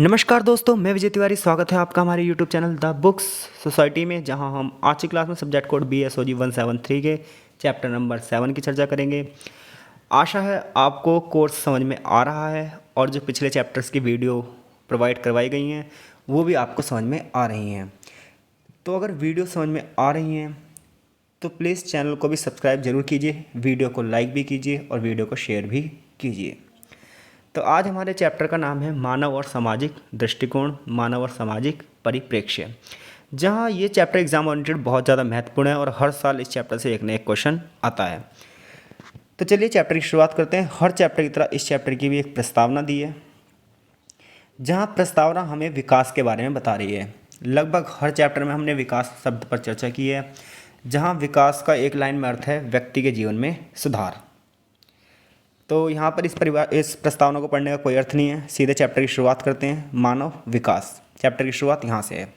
नमस्कार दोस्तों, मैं विजय तिवारी। स्वागत है आपका हमारे YouTube channel the books society में, जहां हम आज की क्लास में सब्जेक्ट कोड BSOG 173 के चैप्टर नंबर 7 की चर्चा करेंगे। आशा है आपको कोर्स समझ में आ रहा है और जो पिछले चैप्टर्स की वीडियो प्रोवाइड करवाई गई हैं वो भी आपको समझ में आ रही हैं। तो अगर वीडियो समझ में आ रही हैं तो प्लीज़ चैनल को भी सब्सक्राइब ज़रूर कीजिए, वीडियो को लाइक भी कीजिए और वीडियो को शेयर भी कीजिए। तो आज हमारे चैप्टर का नाम है मानव और सामाजिक दृष्टिकोण, मानव और सामाजिक परिप्रेक्ष्य, जहां ये चैप्टर एग्जाम ओरिएंटेड बहुत ज़्यादा महत्वपूर्ण है और हर साल इस चैप्टर से एक न एक क्वेश्चन आता है। तो चलिए चैप्टर की शुरुआत करते हैं। हर चैप्टर की तरह इस चैप्टर की भी एक प्रस्तावना दी है, जहां प्रस्तावना हमें विकास के बारे में बता रही है। लगभग हर चैप्टर में हमने विकास शब्द पर चर्चा की है, जहाँ विकास का एक लाइन में अर्थ है व्यक्ति के जीवन में सुधार। तो यहाँ पर इस प्रस्तावना को पढ़ने का कोई अर्थ नहीं है। सीधे चैप्टर की शुरुआत करते हैं। मानव विकास, चैप्टर की शुरुआत यहाँ से है।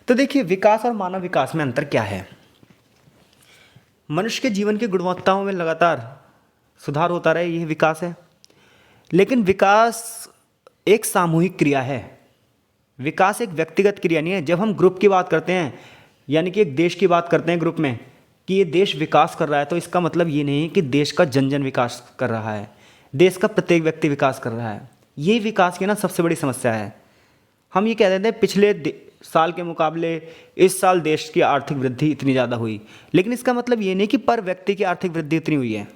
तो देखिए, विकास और मानव विकास में अंतर क्या है। मनुष्य के जीवन की गुणवत्ताओं में लगातार सुधार होता रहे, यह विकास है। लेकिन विकास एक सामूहिक क्रिया है, विकास एक व्यक्तिगत क्रिया नहीं है। जब हम ग्रुप की बात करते हैं, यानी कि एक देश की बात करते हैं ग्रुप में कि ये देश विकास कर रहा है, तो इसका मतलब ये नहीं कि देश का जन जन विकास कर रहा है, देश का प्रत्येक व्यक्ति विकास कर रहा है। ये विकास की ना सबसे बड़ी समस्या है। हम ये कह देते हैं पिछले साल के मुकाबले इस साल देश की आर्थिक वृद्धि इतनी ज़्यादा हुई, लेकिन इसका मतलब ये नहीं कि पर व्यक्ति की आर्थिक वृद्धि इतनी हुई है।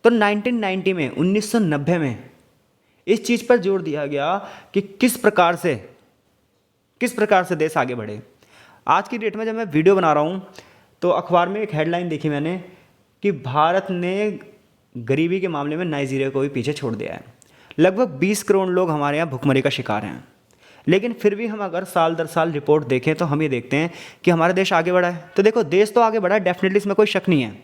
तो 1990 में 1990 में इस चीज़ पर जोर दिया गया कि किस प्रकार से देश आगे बढ़े। आज की डेट में जब मैं वीडियो बना रहा हूँ तो अखबार में एक हेडलाइन देखी मैंने कि भारत ने गरीबी के मामले में नाइजीरिया को भी पीछे छोड़ दिया है। लगभग 20 करोड़ लोग हमारे यहाँ भुखमरी का शिकार हैं, लेकिन फिर भी हम अगर साल दर साल रिपोर्ट देखें तो हम ये देखते हैं कि हमारा देश आगे बढ़ा है। तो देखो, देश तो आगे बढ़ा है, डेफिनेटली इसमें कोई शक नहीं है।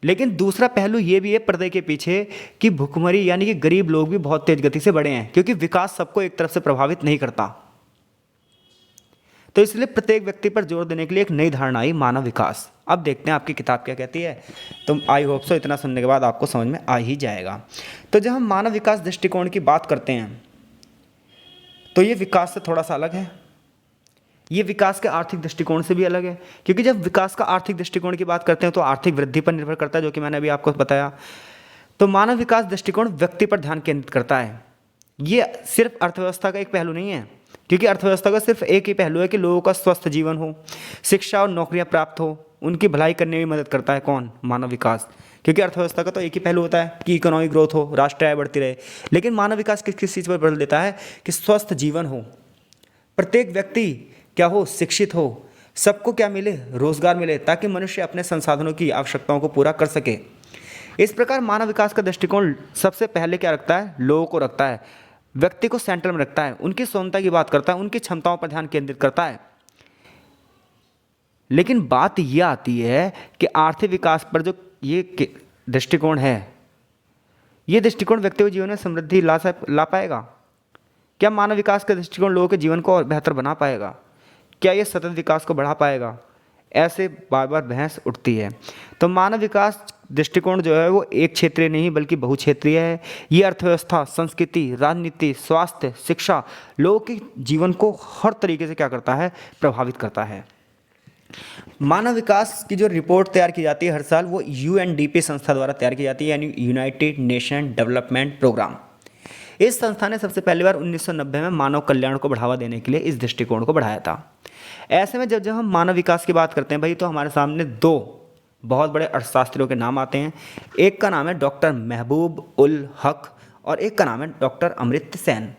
लेकिन दूसरा पहलू ये भी है पर्दे के पीछे कि भुखमरी यानी कि गरीब लोग भी बहुत तेज गति से बढ़े हैं, क्योंकि विकास सबको एक तरफ से प्रभावित नहीं करता। तो इसलिए प्रत्येक व्यक्ति पर जोर देने के लिए एक नई धारणा आई, मानव विकास। अब देखते हैं आपकी किताब क्या कहती है। तो आई होप सो इतना सुनने के बाद आपको समझ में आ ही जाएगा। तो जब हम मानव विकास दृष्टिकोण की बात करते हैं तो ये विकास से थोड़ा सा अलग है। ये विकास के आर्थिक दृष्टिकोण से भी अलग है, क्योंकि जब विकास का आर्थिक दृष्टिकोण की बात करते हैं तो आर्थिक वृद्धि पर निर्भर करता है, जो कि मैंने अभी आपको बताया। तो मानव विकास दृष्टिकोण व्यक्ति पर ध्यान केंद्रित करता है। ये सिर्फ अर्थव्यवस्था का एक पहलू नहीं है, क्योंकि अर्थव्यवस्था का सिर्फ एक ही पहलू है कि लोगों का स्वस्थ जीवन हो, शिक्षा और नौकरियां प्राप्त हो, उनकी भलाई करने में मदद करता है कौन? मानव विकास। क्योंकि अर्थव्यवस्था का तो एक ही पहलू होता है कि इकोनॉमिक ग्रोथ हो, राष्ट्रीय आय बढ़ती रहे। लेकिन मानव विकास किस चीज़ पर बल देता है कि स्वस्थ जीवन हो, प्रत्येक व्यक्ति क्या हो? शिक्षित हो, सबको क्या मिले? रोजगार मिले, ताकि मनुष्य अपने संसाधनों की आवश्यकताओं को पूरा कर सके। इस प्रकार मानव विकास का दृष्टिकोण सबसे पहले क्या रखता है? लोगों को रखता है, व्यक्ति को सेंटर में रखता है, उनकी क्षमता की बात करता है, उनकी क्षमताओं पर ध्यान केंद्रित करता है। लेकिन बात यह आती है कि आर्थिक विकास पर जो ये दृष्टिकोण है, ये दृष्टिकोण व्यक्ति के जीवन में समृद्धि ला पाएगा? क्या मानव विकास का दृष्टिकोण लोगों के जीवन को और बेहतर बना पाएगा? क्या ये सतत विकास को बढ़ा पाएगा? ऐसे बार बार बहस उठती है। तो मानव विकास दृष्टिकोण जो है वो एक क्षेत्रीय नहीं बल्कि बहुक्षेत्रीय है। ये अर्थव्यवस्था, संस्कृति, राजनीति, स्वास्थ्य, शिक्षा, लोगों के जीवन को हर तरीके से क्या करता है? प्रभावित करता है। मानव विकास की जो रिपोर्ट तैयार की जाती है हर साल, वो UNDP संस्था द्वारा तैयार की जाती है, यानी यूनाइटेड नेशन डेवलपमेंट प्रोग्राम। इस संस्था ने सबसे पहली बार 1990 में मानव कल्याण को बढ़ावा देने के लिए इस दृष्टिकोण को बढ़ाया था। ऐसे में जब हम मानव विकास की बात करते हैं भाई, तो हमारे सामने दो बहुत बड़े अर्थशास्त्रियों के नाम आते हैं। एक का नाम है डॉक्टर महबूब उल हक और एक का नाम है डॉक्टर अमर्त्य सेन।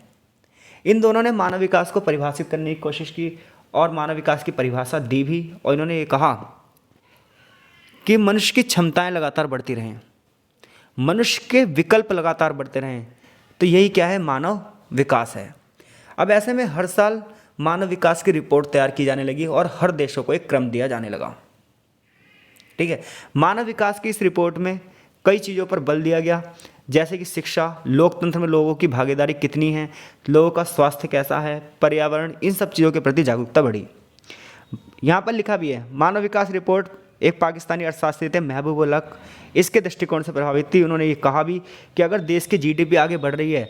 इन दोनों ने मानव विकास को परिभाषित करने की कोशिश की और मानव विकास की परिभाषा दी भी, और इन्होंने ये कहा कि मनुष्य की क्षमताएं लगातार बढ़ती रहें, मनुष्य के विकल्प लगातार बढ़ते रहें। तो यही क्या है? मानव विकास है। अब ऐसे में हर साल मानव विकास की रिपोर्ट तैयार की जाने लगी और हर देशों को एक क्रम दिया जाने लगा। ठीक है, मानव विकास की इस रिपोर्ट में कई चीज़ों पर बल दिया गया, जैसे कि शिक्षा, लोकतंत्र में लोगों की भागीदारी कितनी है, लोगों का स्वास्थ्य कैसा है, पर्यावरण, इन सब चीज़ों के प्रति जागरूकता बढ़ी। यहाँ पर लिखा भी है, मानव विकास रिपोर्ट एक पाकिस्तानी अर्थशास्त्री थे महबूब उल हक, इसके दृष्टिकोण से प्रभावित थी। उन्होंने ये कहा भी कि अगर देश की GDP आगे बढ़ रही है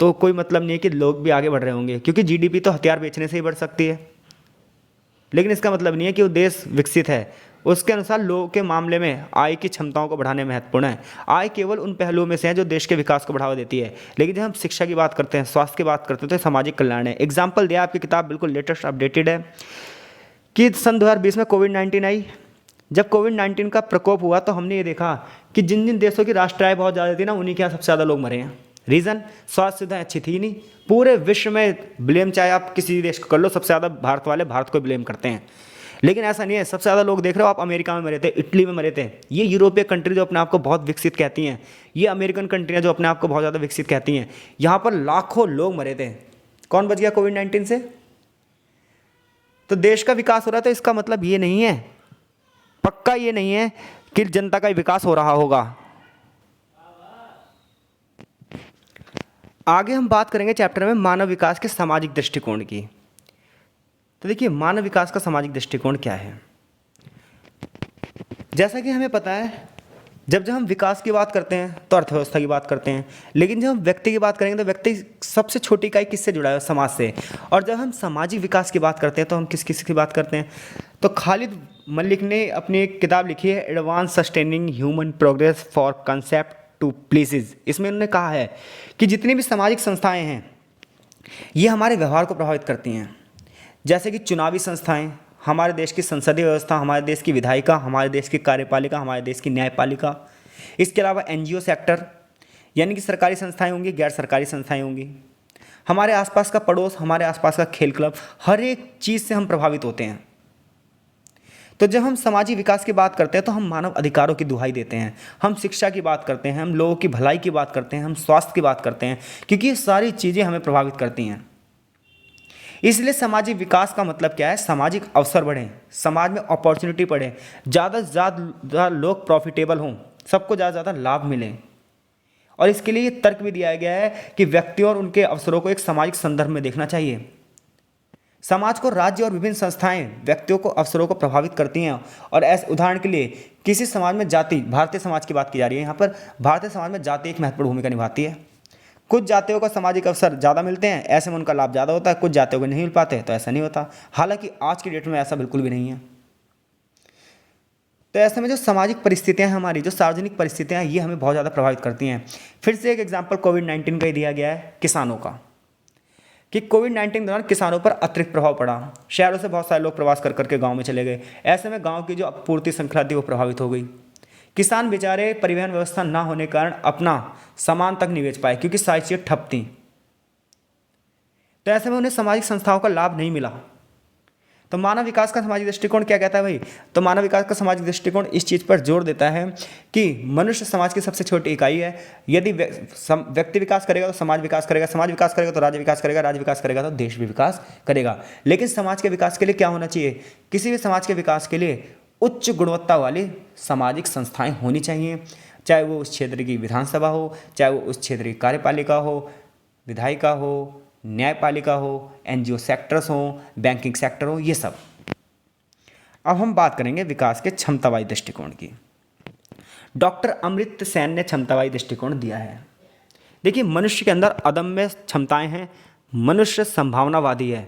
तो कोई मतलब नहीं है कि लोग भी आगे बढ़ रहे होंगे, क्योंकि जीडीपी तो हथियार बेचने से ही बढ़ सकती है। लेकिन इसका मतलब नहीं है कि वो देश विकसित है। उसके अनुसार लोगों के मामले में आय की क्षमताओं को बढ़ाने महत्वपूर्ण है। आय केवल उन पहलुओं में से है जो देश के विकास को बढ़ावा देती है। लेकिन जब हम शिक्षा की बात करते हैं, स्वास्थ्य की बात करते हैं, तो ये सामाजिक कल्याण है। एग्जाम्पल दिया, आपकी किताब बिल्कुल लेटेस्ट अपडेटेड है कि सन 2020 में कोविड-19 आई। जब कोविड-19 का प्रकोप हुआ तो हमने ये देखा कि जिन जिन देशों की राष्ट्रीय आय बहुत ज़्यादा थी ना, उन्हीं के यहाँ सबसे ज़्यादा लोग मरे हैं। रीज़न, स्वास्थ्य सुविधाएं अच्छी थी नहीं। पूरे विश्व में ब्लेम चाहे आप किसी देश को कर लो, सबसे ज़्यादा भारत वाले भारत को ब्लेम करते हैं। लेकिन ऐसा नहीं है। सबसे ज़्यादा लोग देख रहे हो आप, अमेरिका में मरे थे, इटली में मरे थे। ये यूरोपीय कंट्री जो अपने आप को बहुत विकसित कहती हैं, ये अमेरिकन कंट्रियाँ जो अपने आप को बहुत ज़्यादा विकसित कहती हैं, यहाँ पर लाखों लोग मरे थे। कौन बच गया कोविड-19 से? तो देश का विकास हो रहा है। तो इसका मतलब ये नहीं है, पक्का ये नहीं है कि जनता का विकास हो रहा होगा। आगे हम बात करेंगे चैप्टर में मानव विकास के सामाजिक दृष्टिकोण की। तो देखिए, मानव विकास का सामाजिक दृष्टिकोण क्या है। जैसा कि हमें पता है, जब हम विकास की बात करते हैं तो अर्थव्यवस्था की बात करते हैं, लेकिन जब हम व्यक्ति की बात करेंगे तो व्यक्ति सबसे छोटी इकाई किससे जुड़ा है? समाज से। और जब हम सामाजिक विकास की बात करते हैं तो हम किस किस की बात करते हैं? तो खालिद मलिक ने अपनी एक किताब लिखी है, advance sustaining human progress for concept to places. इसमें उन्होंने कहा है कि जितनी भी सामाजिक संस्थाएं हैं, ये हमारे व्यवहार को प्रभावित करती हैं। जैसे कि चुनावी संस्थाएं, हमारे देश की संसदीय व्यवस्था, हमारे देश की विधायिका, हमारे देश की कार्यपालिका, हमारे देश की न्यायपालिका। इसके अलावा एनजीओ सेक्टर, यानी कि सरकारी संस्थाएं होंगी, गैर सरकारी संस्थाएं होंगी। हमारे आसपास का पड़ोस, हमारे आसपास का खेल क्लब, हर एक चीज़ से हम प्रभावित होते हैं। तो जब हम सामाजिक विकास की बात करते हैं तो हम मानव अधिकारों की दुहाई देते हैं, हम शिक्षा की बात करते हैं, हम लोगों की भलाई की बात करते हैं, हम स्वास्थ्य की बात करते हैं, क्योंकि ये सारी चीज़ें हमें प्रभावित करती हैं। इसलिए सामाजिक विकास का मतलब क्या है? सामाजिक अवसर बढ़ें, समाज में अपॉर्चुनिटी बढ़े, ज़्यादा से ज़्यादा लोग प्रॉफिटेबल हों, सबको ज़्यादा से ज़्यादा लाभ मिले। और इसके लिए ये तर्क भी दिया गया है कि व्यक्तियों और उनके अवसरों को एक सामाजिक संदर्भ में देखना चाहिए। समाज को राज्य और विभिन्न संस्थाएं व्यक्तियों को अवसरों को प्रभावित करती हैं। और ऐसे उदाहरण के लिए किसी समाज में जाति, भारतीय समाज की बात की जा रही है यहाँ पर, भारतीय समाज में जाति एक महत्वपूर्ण भूमिका निभाती है। कुछ जातियों को सामाजिक अवसर ज़्यादा मिलते हैं, ऐसे में उनका लाभ ज़्यादा होता है। कुछ जातियों को नहीं मिल पाते, तो ऐसा नहीं होता। हालांकि आज की डेट में ऐसा बिल्कुल भी नहीं है। तो ऐसे में जो सामाजिक परिस्थितियां हैं हमारी, जो सार्वजनिक परिस्थितियां हैं, ये हमें बहुत ज़्यादा प्रभावित करती हैं। फिर से एक एग्जाम्पल कोविड-19 का ही दिया गया है, किसानों का, कि कोविड-19 के दौरान किसानों पर अतिरिक्त प्रभाव पड़ा। शहरों से बहुत सारे लोग प्रवास कर करके गाँव में चले गए। ऐसे में गाँव की जो आपूर्ति श्रृंखला थी वो प्रभावित हो गई। किसान बेचारे परिवहन व्यवस्था ना होने के कारण अपना सामान तक नहीं बेच पाए, क्योंकि सारी चीज़ें ठप थी। तो ऐसे में उन्हें सामाजिक संस्थाओं का लाभ नहीं मिला। तो मानव विकास का सामाजिक दृष्टिकोण क्या कहता है भाई? तो मानव विकास का सामाजिक दृष्टिकोण इस चीज़ पर जोर देता है कि मनुष्य समाज की सबसे छोटी इकाई है। यदि व्यक्ति विकास करेगा तो समाज विकास करेगा, समाज विकास करेगा तो राज्य विकास करेगा, राज्य विकास करेगा तो देश भी विकास करेगा। लेकिन समाज के विकास के लिए क्या होना चाहिए? किसी भी समाज के विकास के लिए उच्च गुणवत्ता वाली सामाजिक संस्थाएं होनी चाहिए, चाहे वो उस क्षेत्र की विधानसभा हो, चाहे वो उस क्षेत्र की कार्यपालिका हो, विधायिका हो, न्यायपालिका हो, एनजीओ सेक्टर्स हो, बैंकिंग सेक्टर हो, ये सब। अब हम बात करेंगे विकास के क्षमतावादी दृष्टिकोण की। डॉक्टर अमर्त्य सेन ने क्षमतावादी दृष्टिकोण दिया है। देखिए, मनुष्य के अंदर अदम्य क्षमताएं हैं, मनुष्य संभावनावादी है,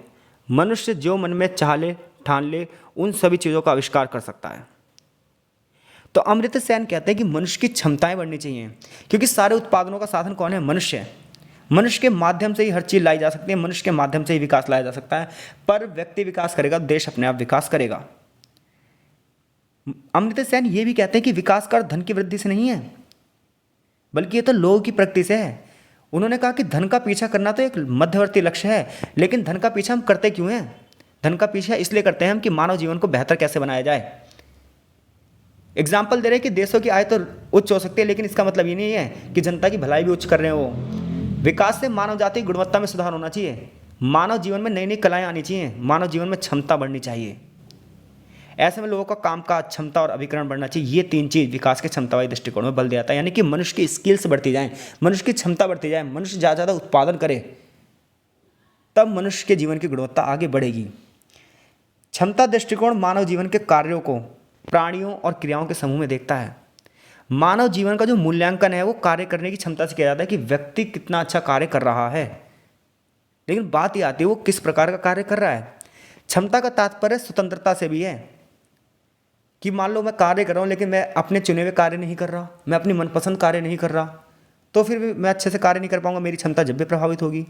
मनुष्य जो मन में चाह ले ठान ले उन सभी चीज़ों का आविष्कार कर सकता है। तो अमर्त्य सेन कहते हैं कि मनुष्य की क्षमताएं बढ़नी चाहिए, क्योंकि सारे उत्पादनों का साधन कौन है? मनुष्य है। मनुष्य के माध्यम से ही हर चीज़ लाई जा सकती है, मनुष्य के माध्यम से ही विकास लाया जा सकता है। पर व्यक्ति विकास करेगा, देश अपने आप विकास करेगा। अमर्त्य सेन ये भी कहते हैं कि विकास का धन की वृद्धि से नहीं है, बल्कि ये तो लोगों की प्रगति से है। उन्होंने कहा कि धन का पीछा करना तो एक मध्यवर्ती लक्ष्य है, लेकिन धन का पीछा हम करते क्यों हैं? धन का पीछा इसलिए करते हैं हम कि मानव जीवन को बेहतर कैसे बनाया जाए। एग्जाम्पल दे रहे हैं कि देशों की आय तो उच्च हो सकती है, लेकिन इसका मतलब ये नहीं है कि जनता की भलाई भी उच्च कर रहे हो। विकास से मानव जाति की गुणवत्ता में सुधार होना चाहिए, मानव जीवन में नई नई कलाएं आनी चाहिए, मानव जीवन में क्षमता बढ़नी चाहिए। ऐसे में लोगों का काम का क्षमता और अभिकरण बढ़ना चाहिए। ये तीन चीज़ विकास के क्षमतावादी दृष्टिकोण में बल दिया जाता है, यानी कि मनुष्य की स्किल्स बढ़ती जाएं, मनुष्य की क्षमता बढ़ती जाए, मनुष्य ज़्यादा ज़्यादा उत्पादन करे, तब मनुष्य के जीवन की गुणवत्ता आगे बढ़ेगी। क्षमता दृष्टिकोण मानव जीवन के कार्यों को प्राणियों और क्रियाओं के समूह में देखता है। मानव जीवन का जो मूल्यांकन है वो कार्य करने की क्षमता से किया जाता है कि व्यक्ति कितना अच्छा कार्य कर रहा है। लेकिन बात ये आती है वो किस प्रकार का कार्य कर रहा है। क्षमता का तात्पर्य स्वतंत्रता से भी है कि मान लो मैं कार्य कर रहा हूँ लेकिन मैं अपने चुने हुए कार्य नहीं कर रहा, मैं अपनी मनपसंद कार्य नहीं कर रहा, तो फिर भी मैं अच्छे से कार्य नहीं कर पाऊंगा, मेरी क्षमता जब भी प्रभावित होगी।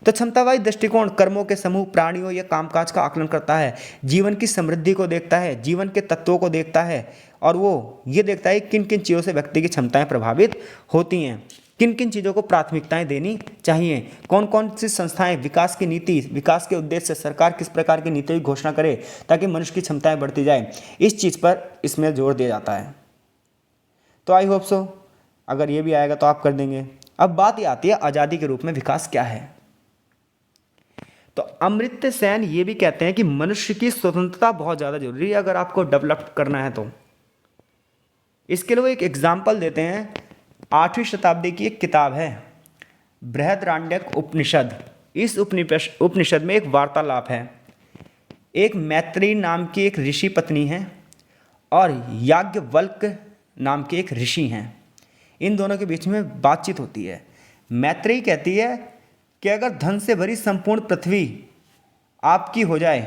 तो क्षमतावादी दृष्टिकोण कर्मों के समूह, प्राणियों या कामकाज का आकलन करता है, जीवन की समृद्धि को देखता है, जीवन के तत्वों को देखता है, और वो ये देखता है किन किन चीज़ों से व्यक्ति की क्षमताएं प्रभावित होती हैं, किन किन चीज़ों को प्राथमिकताएं देनी चाहिए, कौन कौन सी संस्थाएं विकास की नीति, विकास के उद्देश्य से सरकार किस प्रकार की नीति की घोषणा करे ताकि मनुष्य की क्षमताएं बढ़ती जाए, इस चीज़ पर इसमें जोर दिया जाता है। तो आई होप सो अगर ये भी आएगा तो आप कर देंगे। अब बात ये आती है आज़ादी के रूप में विकास क्या है। तो अमर्त्य सेन ये भी कहते हैं कि मनुष्य की स्वतंत्रता बहुत ज़्यादा जरूरी है अगर आपको डेवलप करना है तो। इसके लिए वो एक एग्जाम्पल देते हैं, 8वीं शताब्दी की एक किताब है बृहदारण्यक उपनिषद। इस उपनिषद में एक वार्तालाप है, एक मैत्री नाम की एक ऋषि पत्नी है और याज्ञवल्क नाम के एक ऋषि हैं। इन दोनों के बीच में बातचीत होती है। मैत्री कहती है कि अगर धन से भरी संपूर्ण पृथ्वी आपकी हो जाए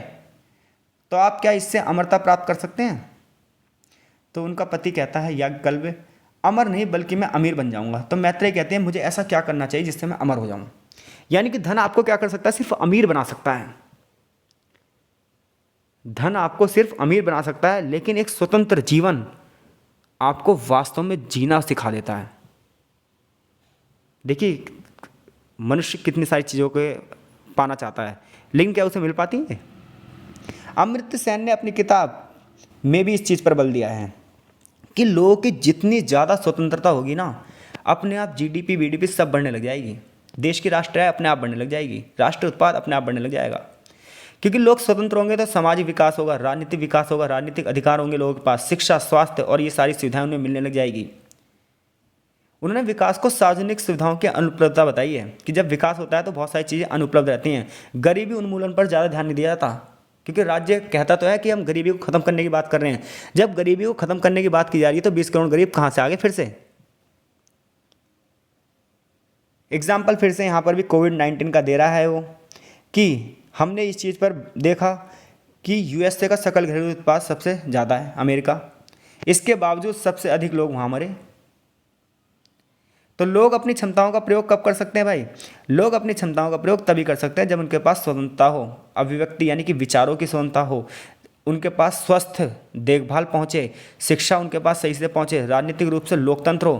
तो आप क्या इससे अमरता प्राप्त कर सकते हैं। तो उनका पति कहता है याज्ञवल्क्य, अमर नहीं बल्कि मैं अमीर बन जाऊंगा। तो मैत्रेय कहते हैं मुझे ऐसा क्या करना चाहिए जिससे मैं अमर हो जाऊं। यानी कि धन आपको क्या कर सकता है, सिर्फ अमीर बना सकता है। धन आपको सिर्फ अमीर बना सकता है, लेकिन एक स्वतंत्र जीवन आपको वास्तव में जीना सिखा देता है। देखिए मनुष्य कितनी सारी चीज़ों को पाना चाहता है, लेकिन क्या उसे मिल पाती है। अमर्त्य सेन ने अपनी किताब में भी इस चीज़ पर बल दिया है कि लोगों की जितनी ज़्यादा स्वतंत्रता होगी ना, अपने आप जीडीपी बीडीपी सब बढ़ने लग जाएगी, देश की राष्ट्र आय अपने आप बढ़ने लग जाएगी, राष्ट्र उत्पाद अपने आप बढ़ने लग जाएगा। क्योंकि लोग स्वतंत्र होंगे तो सामाजिक विकास होगा, राजनीतिक विकास होगा, राजनीतिक अधिकार होंगे लोगों के पास, शिक्षा, स्वास्थ्य और ये सारी सुविधाएं उन्हें मिलने लग जाएगी। उन्होंने विकास को सार्वजनिक सुविधाओं की अनुपलब्धता बताई है कि जब विकास होता है तो बहुत सारी चीज़ें अनुपलब्ध रहती हैं। गरीबी उन्मूलन पर ज़्यादा ध्यान नहीं दिया जाता, क्योंकि राज्य कहता तो है कि हम गरीबी को ख़त्म करने की बात कर रहे हैं। जब गरीबी को ख़त्म करने की बात की जा रही है तो 20 करोड़ गरीब कहाँ से आ गए फिर से। एग्जाम्पल फिर से यहाँ पर भी कोविड-19 का दे रहा है वो, कि हमने इस चीज़ पर देखा कि यूएसए का सकल घरेलू उत्पाद सबसे ज़्यादा है अमेरिका, इसके बावजूद सबसे अधिक लोग वहाँ मरे। तो लोग अपनी क्षमताओं का प्रयोग कब कर सकते हैं भाई, लोग अपनी क्षमताओं का प्रयोग तभी कर सकते हैं जब उनके पास स्वतंत्रता हो, अभिव्यक्ति यानी कि विचारों की स्वतंत्रता हो, उनके पास स्वस्थ देखभाल पहुँचे, शिक्षा उनके पास सही से पहुँचे, राजनीतिक रूप से लोकतंत्र हो,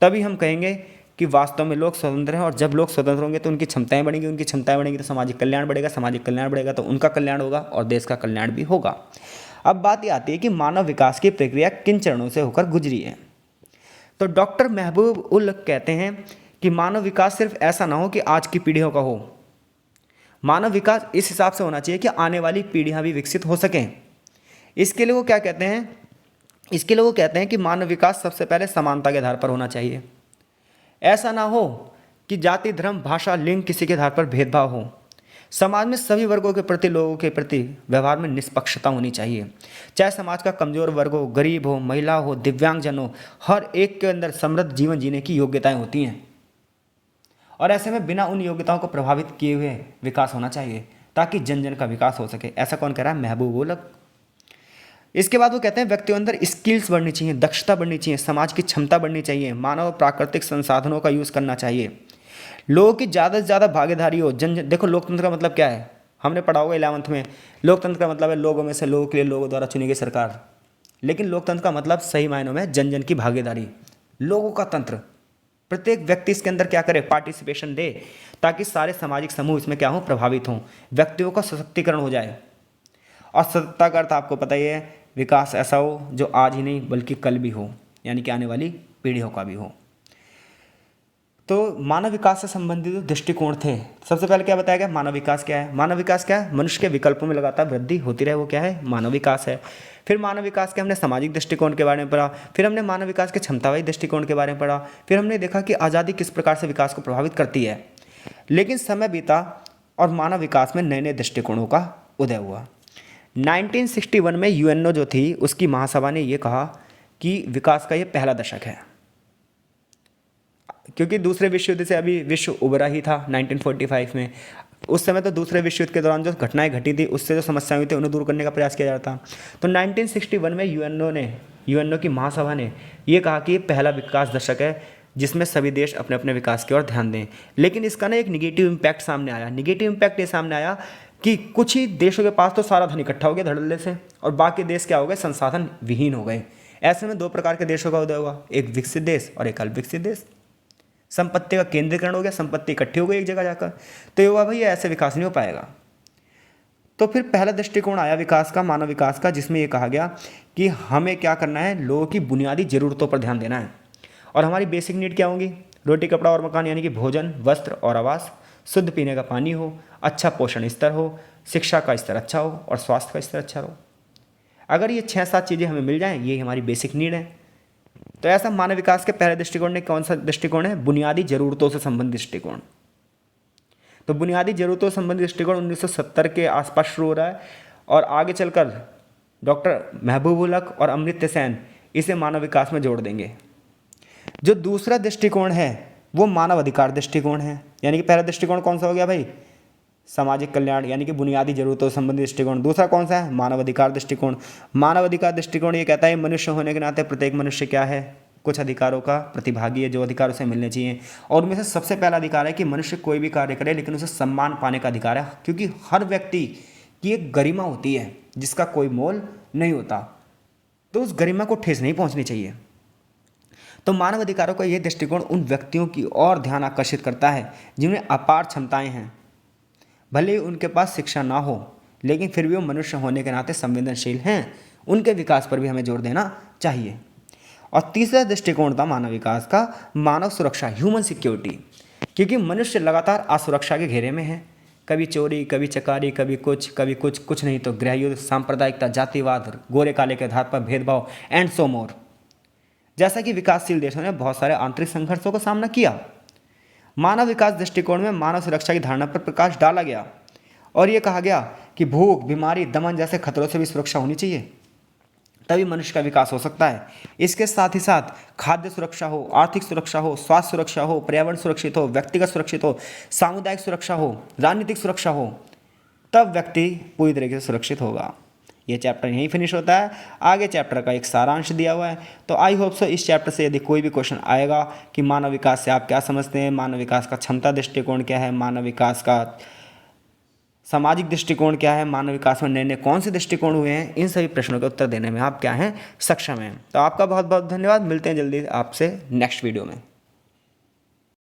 तभी हम कहेंगे कि वास्तव में लोग स्वतंत्र हैं। और जब लोग स्वतंत्र होंगे तो उनकी क्षमताएं बढ़ेंगी, उनकी क्षमताएं बढ़ेंगी तो सामाजिक कल्याण बढ़ेगा, सामाजिक कल्याण बढ़ेगा तो उनका कल्याण होगा और देश का कल्याण भी होगा। अब बात ये आती है कि मानव विकास की प्रक्रिया किन चरणों से होकर गुजरी है। तो डॉक्टर महबूब उल कहते हैं कि मानव विकास सिर्फ ऐसा ना हो कि आज की पीढ़ियों का हो, मानव विकास इस हिसाब से होना चाहिए कि आने वाली पीढ़ियां भी विकसित हो सकें। इसके लिए वो क्या कहते हैं, इसके लिए वो कहते हैं कि मानव विकास सबसे पहले समानता के आधार पर होना चाहिए। ऐसा ना हो कि जाति, धर्म, भाषा, लिंग किसी के आधार पर भेदभाव हो। समाज में सभी वर्गों के प्रति, लोगों के प्रति व्यवहार में निष्पक्षता होनी चाहिए। चाहे समाज का कमजोर वर्ग हो, गरीब हो, महिला हो, दिव्यांगजन हो, हर एक के अंदर समृद्ध जीवन जीने की योग्यताएं होती हैं। और ऐसे में बिना उन योग्यताओं को प्रभावित किए हुए विकास होना चाहिए ताकि जन जन का विकास हो सके। ऐसा कौन कह रहा है, महबूब उल हक। इसके बाद वो कहते हैं व्यक्तियों अंदर स्किल्स बढ़नी चाहिए, दक्षता बढ़नी चाहिए, समाज की क्षमता बढ़नी चाहिए, मानव प्राकृतिक संसाधनों का यूज़ करना चाहिए, लोगों की ज़्यादा से ज़्यादा भागीदारी हो। देखो लोकतंत्र का मतलब क्या है, हमने पढ़ा होगा 11th में। लोकतंत्र का मतलब है लोगों में से लोगों के लिए, लोगों द्वारा चुनी गई सरकार। लेकिन लोकतंत्र का मतलब सही मायनों में जन जन की भागीदारी, लोगों का तंत्र। प्रत्येक व्यक्ति इसके अंदर क्या करे, पार्टिसिपेशन दे, ताकि सारे सामाजिक समूह इसमें क्या हो, प्रभावित हों, व्यक्तियों का सशक्तिकरण हो जाए। और सत्ता का अर्थ आपको पता ही है, विकास ऐसा हो जो आज ही नहीं बल्कि कल भी हो, यानी कि आने वाली पीढ़ियों का भी हो। तो मानव विकास से संबंधित जो दृष्टिकोण थे, सबसे पहले क्या बताया गया, मानव विकास क्या है। मानव विकास क्या है, मनुष्य के विकल्पों में लगातार वृद्धि होती रहे, वो क्या है, मानव विकास है। फिर मानव विकास के हमने सामाजिक दृष्टिकोण के बारे में पढ़ा, फिर हमने मानव विकास के क्षमतावादी दृष्टिकोण के बारे में पढ़ा, फिर हमने देखा कि आज़ादी किस प्रकार से विकास को प्रभावित करती है। लेकिन समय बीता और मानव विकास में नए नए दृष्टिकोणों का उदय हुआ। 1961 में यूएनओ जो थी उसकी महासभा ने ये कहा कि विकास का ये पहला दशक है, क्योंकि दूसरे विश्व युद्ध से अभी विश्व उभरा ही था 1945 में। उस समय तो दूसरे विश्व युद्ध के दौरान जो घटनाएं घटी थी उससे जो समस्याएं हुई थी उन्हें दूर करने का प्रयास किया जाता। तो 1961 में यूएनओ की महासभा ने ये कहा कि ये पहला विकास दशक है जिसमें सभी देश अपने अपने विकास की ओर ध्यान दें। लेकिन इसका ना एक निगेटिव इम्पैक्ट सामने आया। निगेटिव इम्पैक्ट ये सामने आया कि कुछ ही देशों के पास तो सारा धन इकट्ठा हो गया धड़ल्ले से, और बाकी देश क्या हो गए, संसाधन विहीन हो गए। ऐसे में दो प्रकार के देशों का उदय हुआ, एक विकसित देश और एक अल्पविकसित देश। संपत्ति का केंद्रीकरण हो गया, संपत्ति इकट्ठी हो गई एक जगह जाकर, तो ये हुआ भाई ऐसे विकास नहीं हो पाएगा। तो फिर पहला दृष्टिकोण आया विकास का, मानव विकास का, जिसमें ये कहा गया कि हमें क्या करना है, लोगों की बुनियादी ज़रूरतों पर ध्यान देना है। और हमारी बेसिक नीड क्या होंगी, रोटी कपड़ा और मकान, यानी कि भोजन वस्त्र और आवास, शुद्ध पीने का पानी हो, अच्छा पोषण स्तर हो, शिक्षा का स्तर अच्छा हो और स्वास्थ्य का स्तर अच्छा हो। अगर ये 6-7 चीज़ें हमें मिल जाएँ, ये हमारी बेसिक नीड है। तो ऐसा मानव विकास के पहले दृष्टिकोण ने कौन सा दृष्टिकोण है, बुनियादी ज़रूरतों से संबंधित दृष्टिकोण। तो बुनियादी ज़रूरतों से संबंधित दृष्टिकोण 1970 के आसपास शुरू हो रहा है, और आगे चलकर डॉक्टर महबूबुल हक और अमर्त्य सेन इसे मानव विकास में जोड़ देंगे। जो दूसरा दृष्टिकोण है वो मानव अधिकार दृष्टिकोण है। यानी कि पहला दृष्टिकोण कौन सा हो गया भाई, सामाजिक कल्याण यानी कि बुनियादी जरूरतों से संबंधित दृष्टिकोण। दूसरा कौन सा है, मानव अधिकार दृष्टिकोण। मानव अधिकार दृष्टिकोण ये कहता है मनुष्य होने के नाते प्रत्येक मनुष्य क्या है, कुछ अधिकारों का प्रतिभागी है, जो अधिकार उसे मिलने चाहिए। और उनमें से सबसे पहला अधिकार है कि मनुष्य कोई भी कार्य करे लेकिन उसे सम्मान पाने का अधिकार है, क्योंकि हर व्यक्ति की एक गरिमा होती है जिसका कोई मोल नहीं होता, तो उस गरिमा को ठेस नहीं पहुँचनी चाहिए। तो मानव अधिकारों का यह दृष्टिकोण उन व्यक्तियों की ओर ध्यान आकर्षित करता है जिनमें अपार क्षमताएं हैं, भले ही उनके पास शिक्षा ना हो, लेकिन फिर भी वो मनुष्य होने के नाते संवेदनशील हैं। उनके विकास पर भी हमें जोर देना चाहिए। और तीसरा दृष्टिकोण था मानव विकास का, मानव सुरक्षा, ह्यूमन सिक्योरिटी, क्योंकि मनुष्य लगातार असुरक्षा के घेरे में है। कभी चोरी, कभी चकारी, कभी कुछ नहीं तो गृहयुद्ध, सांप्रदायिकता, जातिवाद, गोरे काले के आधार पर भेदभाव एंड सो मोर। जैसा कि विकासशील देशों ने बहुत सारे आंतरिक संघर्षों का सामना किया। मानव विकास दृष्टिकोण में मानव सुरक्षा की धारणा पर प्रकाश डाला गया और ये कहा गया कि भूख, बीमारी, दमन जैसे खतरों से भी सुरक्षा होनी चाहिए, तभी मनुष्य का विकास हो सकता है। इसके साथ ही साथ खाद्य सुरक्षा हो, आर्थिक सुरक्षा हो, स्वास्थ्य सुरक्षा हो, पर्यावरण सुरक्षित हो, व्यक्तिगत सुरक्षित हो, सामुदायिक सुरक्षा हो, राजनीतिक सुरक्षा हो, तब व्यक्ति पूरी तरीके से सुरक्षित होगा। ये चैप्टर यहीं फिनिश होता है। आगे चैप्टर का एक सारांश दिया हुआ है। तो आई होप सो इस चैप्टर से यदि कोई भी क्वेश्चन आएगा कि मानव विकास से आप क्या समझते हैं, मानव विकास का क्षमता दृष्टिकोण क्या है, मानव विकास का सामाजिक दृष्टिकोण क्या है, मानव विकास में नए नए कौन से दृष्टिकोण हुए हैं, इन सभी प्रश्नों के उत्तर देने में आप क्या हैं, सक्षम हैं। तो आपका बहुत बहुत धन्यवाद। मिलते हैं जल्दी आपसे नेक्स्ट वीडियो में।